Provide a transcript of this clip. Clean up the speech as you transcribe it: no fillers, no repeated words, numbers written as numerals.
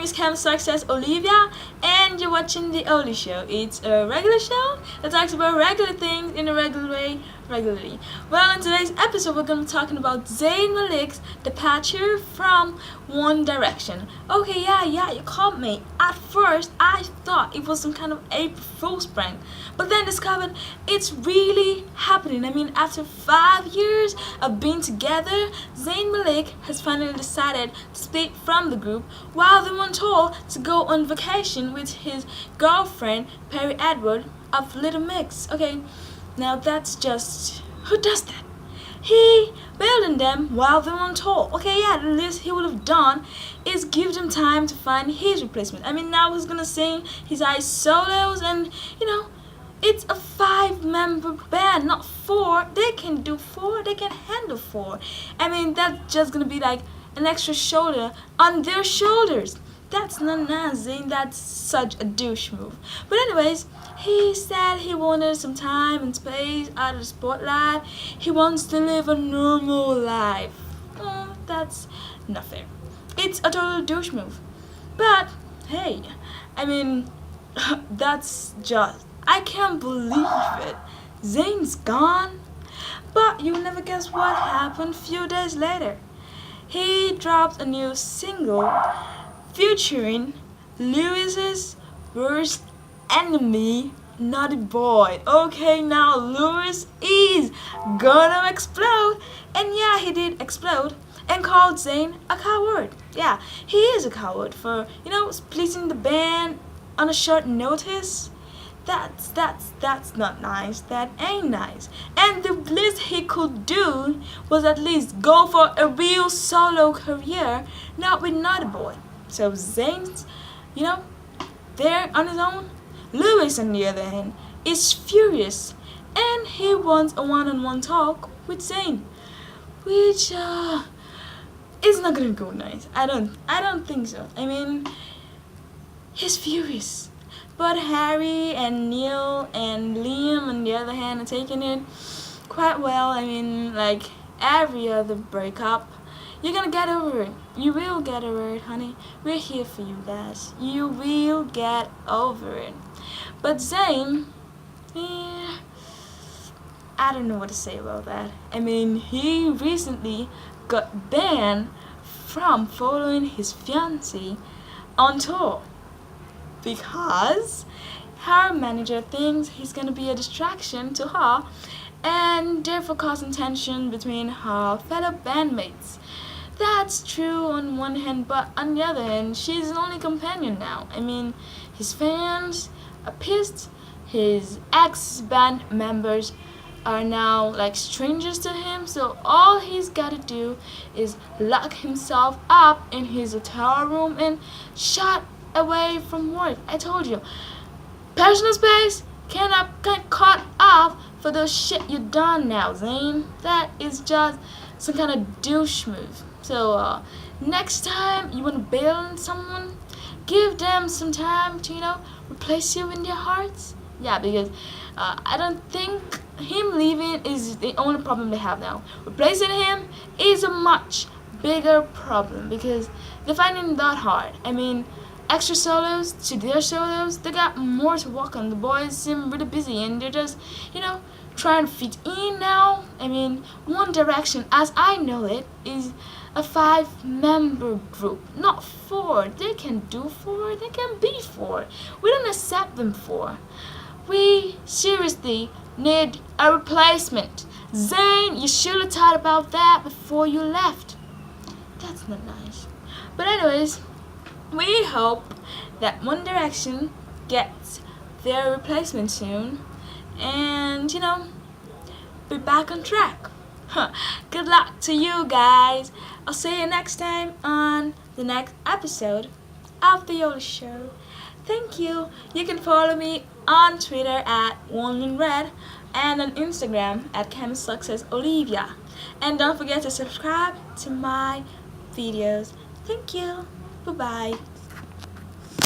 is Cam Success Olivia, and you're watching The Oli Show. It's a regular show that talks about regular things in a regular way, regularly. Well, in today's episode, we're going to be talking about Zayn Malik's departure from One Direction. Okay, yeah, you caught me. At first, I thought it was some kind of April Fool's prank, but then discovered it's really happening. I mean, after 5 years of being together, Zayn Malik has finally decided to split from the group, while they were told to go on vacation with his girlfriend Perry Edward of Little Mix. Okay, now that's just, who does that? He bailed on them while they were on tour. Okay, yeah, the least he would have done is give them time to find his replacement. I mean, now he's gonna sing his ice solos, and it's a 5-member band, not 4. They can do 4. They can handle 4. I mean, that's just gonna be like an extra shoulder on their shoulders. That's not nice, Zayn. That's such a douche move. But anyways, he said he wanted some time and space out of the spotlight. He wants to live a normal life. That's not fair. It's a total douche move. But hey, I mean, that's just, I can't believe it. Zayn's gone. But you never guess what happened a few days later. He dropped a new single featuring Lewis's worst enemy, Naughty Boy. Okay, now Lewis is gonna explode. And yeah, he did explode and called Zayn a coward. Yeah, he is a coward for, splitting the band on a short notice. That's not nice. That ain't nice. And the least he could do was at least go for a real solo career, not with Naughty Boy. So Zayn's, there on his own. Lewis, on the other hand, is furious, and he wants a one-on-one talk with Zayn, which is not gonna go nice. I don't think so. I mean, he's furious. But Harry and Neil and Liam, on the other hand, are taking it quite well. I mean, like every other breakup, you're gonna get over it. You will get over it, honey. We're here for you guys. You will get over it. But Zayn, I don't know what to say about that. I mean, he recently got banned from following his fiancée on tour, because her manager thinks he's gonna be a distraction to her and therefore causing tension between her fellow bandmates. That's true on one hand, but on the other hand, she's his only companion now. I mean, his fans are pissed. His ex-band members are now like strangers to him, so all he's gotta do is lock himself up in his hotel room and shut away from work. I told you, personal space cannot get caught off for the shit you done now, Zayn. That is just some kind of douche move. So next time you want to bail on someone, give them some time to replace you in their hearts. Yeah, because I don't think him leaving is the only problem they have now. Replacing him is a much bigger problem, because they're finding that hard. I mean, extra solos to their solos, they got more to work on. The boys seem really busy, and they're just trying to fit in now. I mean, One Direction, as I know it, is a 5-member group, not 4. They can do 4. They can be 4. We don't accept them 4. We seriously need a replacement. Zayn, you should have thought about that before you left. That's not nice. But anyways, we hope that One Direction gets their replacement soon, and be back on track. Good luck to you guys. I'll see you next time on the next episode of The Oli Show. Thank you. You can follow me on Twitter at OneInRed and on Instagram at CamSuccessOlivia. And don't forget to subscribe to my videos. Thank you. Bye-bye.